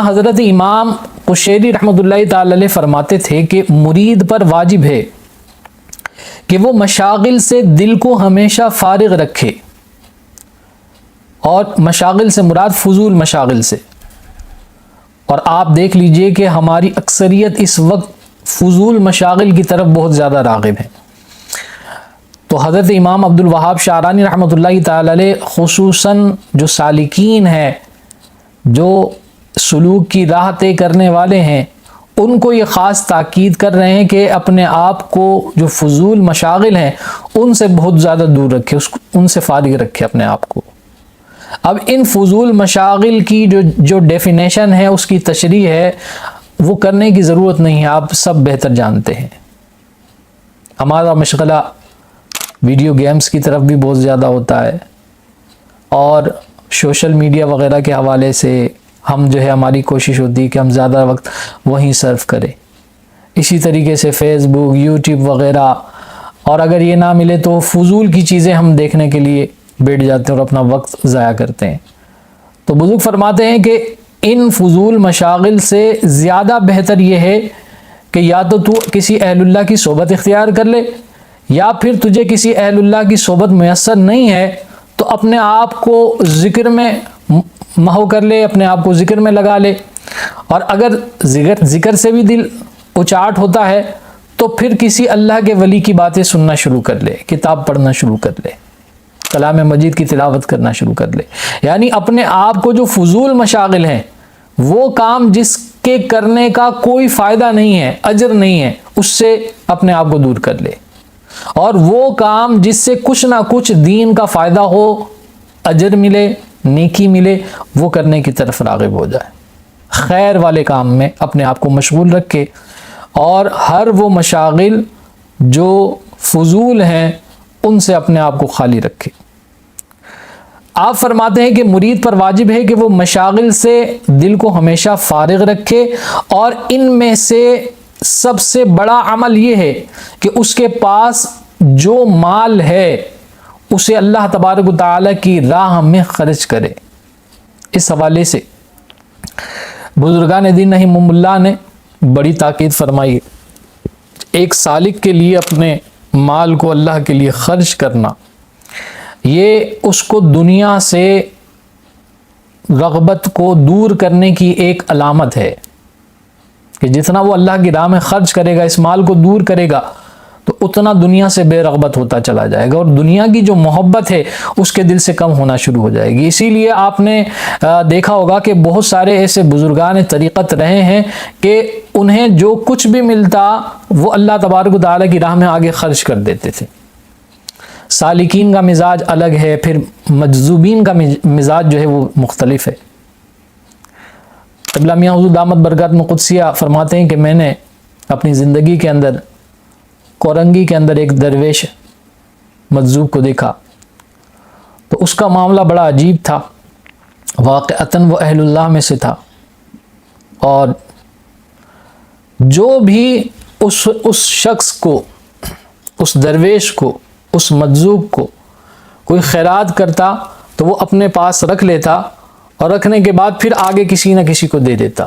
حضرت امام قشیری رحمۃ اللہ تعالی علیہ فرماتے تھے کہ مرید پر واجب ہے کہ وہ مشاغل سے دل کو ہمیشہ فارغ رکھے، اور مشاغل سے مراد فضول مشاغل سے۔ اور آپ دیکھ لیجئے کہ ہماری اکثریت اس وقت فضول مشاغل کی طرف بہت زیادہ راغب ہیں۔ تو حضرت امام عبد الوہاب شعرانی رحمۃ اللہ تعالی علیہ خصوصاً جو سالکین ہیں، جو سلوک کی راہ طے کرنے والے ہیں، ان کو یہ خاص تاکید کر رہے ہیں کہ اپنے آپ کو جو فضول مشاغل ہیں ان سے بہت زیادہ دور رکھے، ان سے فارغ رکھے اپنے آپ کو۔ اب ان فضول مشاغل کی جو ڈیفینیشن ہے، اس کی تشریح ہے، وہ کرنے کی ضرورت نہیں ہے، آپ سب بہتر جانتے ہیں۔ ہمارا مشغلہ ویڈیو گیمز کی طرف بھی بہت زیادہ ہوتا ہے، اور سوشل میڈیا وغیرہ کے حوالے سے ہم ہماری کوشش ہوتی ہے کہ ہم زیادہ وقت وہیں صرف کریں۔ اسی طریقے سے فیس بک، یوٹیوب وغیرہ، اور اگر یہ نہ ملے تو فضول کی چیزیں ہم دیکھنے کے لیے بیٹھ جاتے ہیں اور اپنا وقت ضائع کرتے ہیں۔ تو بزرگ فرماتے ہیں کہ ان فضول مشاغل سے زیادہ بہتر یہ ہے کہ یا تو کسی اہل اللہ کی صحبت اختیار کر لے، یا پھر تجھے کسی اہل اللہ کی صحبت میسر نہیں ہے تو اپنے آپ کو ذکر میں محو کر لے، اپنے آپ کو ذکر میں لگا لے، اور اگر ذکر سے بھی دل اچاٹ ہوتا ہے تو پھر کسی اللہ کے ولی کی باتیں سننا شروع کر لے، کتاب پڑھنا شروع کر لے، کلام مجید کی تلاوت کرنا شروع کر لے۔ یعنی اپنے آپ کو جو فضول مشاغل ہیں، وہ کام جس کے کرنے کا کوئی فائدہ نہیں ہے، اجر نہیں ہے، اس سے اپنے آپ کو دور کر لے، اور وہ کام جس سے کچھ نہ کچھ دین کا فائدہ ہو، اجر ملے، نیکی ملے، وہ کرنے کی طرف راغب ہو جائے۔ خیر والے کام میں اپنے آپ کو مشغول رکھے، اور ہر وہ مشاغل جو فضول ہیں ان سے اپنے آپ کو خالی رکھے۔ آپ فرماتے ہیں کہ مرید پر واجب ہے کہ وہ مشاغل سے دل کو ہمیشہ فارغ رکھے، اور ان میں سے سب سے بڑا عمل یہ ہے کہ اس کے پاس جو مال ہے اسے اللہ تبارک و تعالیٰ کی راہ میں خرچ کرے۔ اس حوالے سے بزرگان دین رحمہم اللہ نے بڑی تاکید فرمائی ہے۔ ایک سالک کے لیے اپنے مال کو اللہ کے لیے خرچ کرنا، یہ اس کو دنیا سے رغبت کو دور کرنے کی ایک علامت ہے، کہ جتنا وہ اللہ کی راہ میں خرچ کرے گا، اس مال کو دور کرے گا، تو اتنا دنیا سے بے رغبت ہوتا چلا جائے گا، اور دنیا کی جو محبت ہے اس کے دل سے کم ہونا شروع ہو جائے گی۔ اسی لیے آپ نے دیکھا ہوگا کہ بہت سارے ایسے بزرگان طریقت رہے ہیں کہ انہیں جو کچھ بھی ملتا وہ اللہ تبارک و تعالیٰ کی راہ میں آگے خرچ کر دیتے تھے۔ سالکین کا مزاج الگ ہے، پھر مجذوبین کا مزاج وہ مختلف ہے۔ قبلہ میاں حضور دامت برکاتہ قدسیہ فرماتے ہیں کہ میں نے اپنی زندگی کے اندر کورنگی کے اندر ایک درویش مجذوب کو دیکھا، تو اس کا معاملہ بڑا عجیب تھا۔ واقعتاً وہ اہل اللہ میں سے تھا، اور جو بھی اس شخص کو، اس درویش کو، اس مجذوب کو کوئی خیرات کرتا تو وہ اپنے پاس رکھ لیتا، اور رکھنے کے بعد پھر آگے کسی نہ کسی کو دے دیتا۔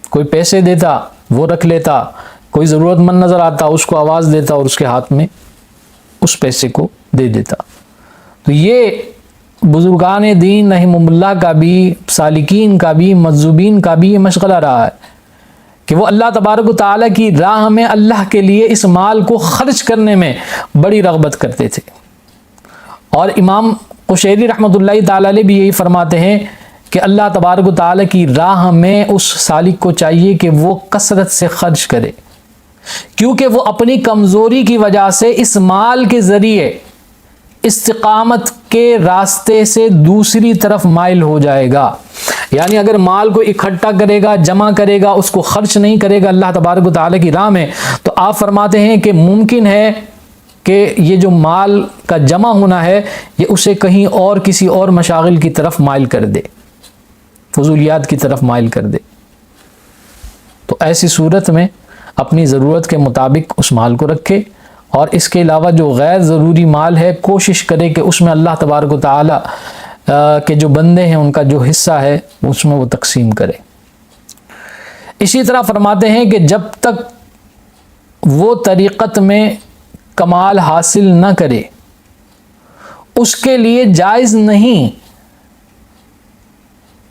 کوئی پیسے دیتا وہ رکھ لیتا، کوئی ضرورت مند نظر آتا اس کو آواز دیتا اور اس کے ہاتھ میں اس پیسے کو دے دیتا۔ تو یہ بزرگان دین رحمہم اللہ کا بھی، سالکین کا بھی، مجذوبین کا بھی یہ مشغلہ رہا ہے کہ وہ اللہ تبارک و تعالیٰ کی راہ میں اللہ کے لیے اس مال کو خرچ کرنے میں بڑی رغبت کرتے تھے۔ اور امام قشیری رحمۃ اللہ تعالیٰ علیہ بھی یہی فرماتے ہیں کہ اللہ تبارک و تعالیٰ کی راہ میں اس سالک کو چاہیے کہ وہ کثرت سے خرچ کرے، کیونکہ وہ اپنی کمزوری کی وجہ سے اس مال کے ذریعے استقامت کے راستے سے دوسری طرف مائل ہو جائے گا۔ یعنی اگر مال کو اکٹھا کرے گا، جمع کرے گا، اس کو خرچ نہیں کرے گا اللہ تبارک و تعالیٰ کی راہ میں، تو آپ فرماتے ہیں کہ ممکن ہے کہ یہ جو مال کا جمع ہونا ہے یہ اسے کہیں اور کسی اور مشاغل کی طرف مائل کر دے، فضولیات کی طرف مائل کر دے۔ تو ایسی صورت میں اپنی ضرورت کے مطابق اس مال کو رکھے، اور اس کے علاوہ جو غیر ضروری مال ہے کوشش کرے کہ اس میں اللہ تبارک و تعالی کہ جو بندے ہیں ان کا جو حصہ ہے اس میں وہ تقسیم کرے۔ اسی طرح فرماتے ہیں کہ جب تک وہ طریقت میں کمال حاصل نہ کرے اس کے لیے جائز نہیں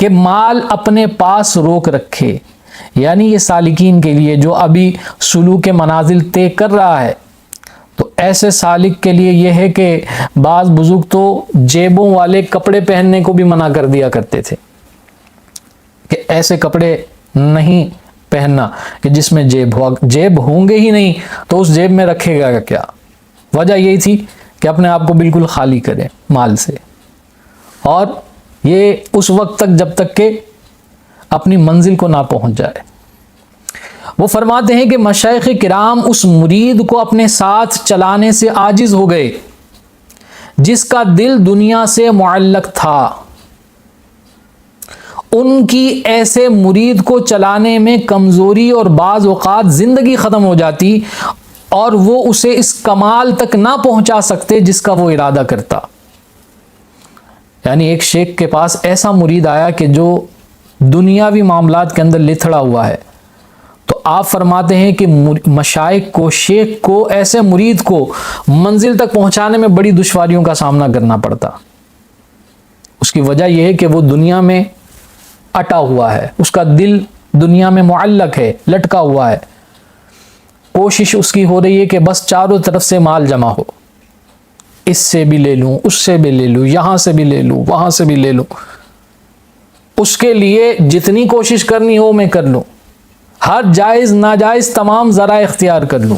کہ مال اپنے پاس روک رکھے۔ یعنی یہ سالکین کے لیے جو ابھی سلوک منازل طے کر رہا ہے، تو ایسے سالک کے لیے یہ ہے کہ بعض بزرگ تو جیبوں والے کپڑے پہننے کو بھی منع کر دیا کرتے تھے کہ ایسے کپڑے نہیں پہننا کہ جس میں جیب ہوں گے ہی نہیں تو اس جیب میں رکھے گا کیا۔ وجہ یہی تھی کہ اپنے آپ کو بالکل خالی کرے مال سے، اور یہ اس وقت تک جب تک کہ اپنی منزل کو نہ پہنچ جائے۔ وہ فرماتے ہیں کہ مشائخ کرام اس مرید کو اپنے ساتھ چلانے سے عاجز ہو گئے جس کا دل دنیا سے معلق تھا۔ ان کی ایسے مرید کو چلانے میں کمزوری اور بعض اوقات زندگی ختم ہو جاتی اور وہ اسے اس کمال تک نہ پہنچا سکتے جس کا وہ ارادہ کرتا۔ یعنی ایک شیخ کے پاس ایسا مرید آیا کہ جو دنیاوی معاملات کے اندر لتھڑا ہوا ہے، تو آپ فرماتے ہیں کہ مشائخ کو، شیخ کو، ایسے مرید کو منزل تک پہنچانے میں بڑی دشواریوں کا سامنا کرنا پڑتا۔ اس کی وجہ یہ ہے کہ وہ دنیا میں اٹا ہوا ہے، اس کا دل دنیا میں معلق ہے، لٹکا ہوا ہے۔ کوشش اس کی ہو رہی ہے کہ بس چاروں طرف سے مال جمع ہو، اس سے بھی لے لوں، اس سے بھی لے لوں، یہاں سے بھی لے لوں، وہاں سے بھی لے لوں۔ اس کے لیے جتنی کوشش کرنی ہو میں کر لوں، ہر جائز ناجائز تمام ذرائع اختیار کر لوں،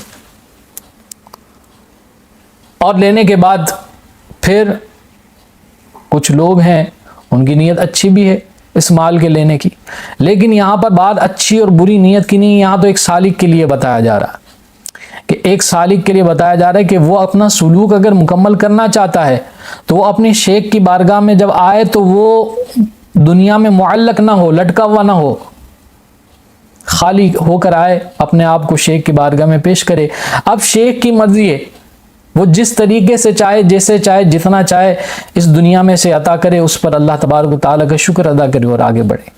اور لینے کے بعد پھر کچھ لوگ ہیں ان کی نیت اچھی بھی ہے اس مال کے لینے کی، لیکن یہاں پر بات اچھی اور بری نیت کی نہیں، یہاں تو ایک سالک کے لیے بتایا جا رہا ہے کہ ایک سالک کے لیے بتایا جا رہا ہے کہ وہ اپنا سلوک اگر مکمل کرنا چاہتا ہے تو وہ اپنے شیخ کی بارگاہ میں جب آئے تو وہ دنیا میں معلق نہ ہو، لٹکا ہوا نہ ہو، خالی ہو کر آئے، اپنے آپ کو شیخ کی بارگاہ میں پیش کرے۔ اب شیخ کی مرضی ہے، وہ جس طریقے سے چاہے، جیسے چاہے، جتنا چاہے اس دنیا میں سے عطا کرے، اس پر اللہ تبارک و تعالیٰ کا شکر ادا کرے اور آگے بڑھے۔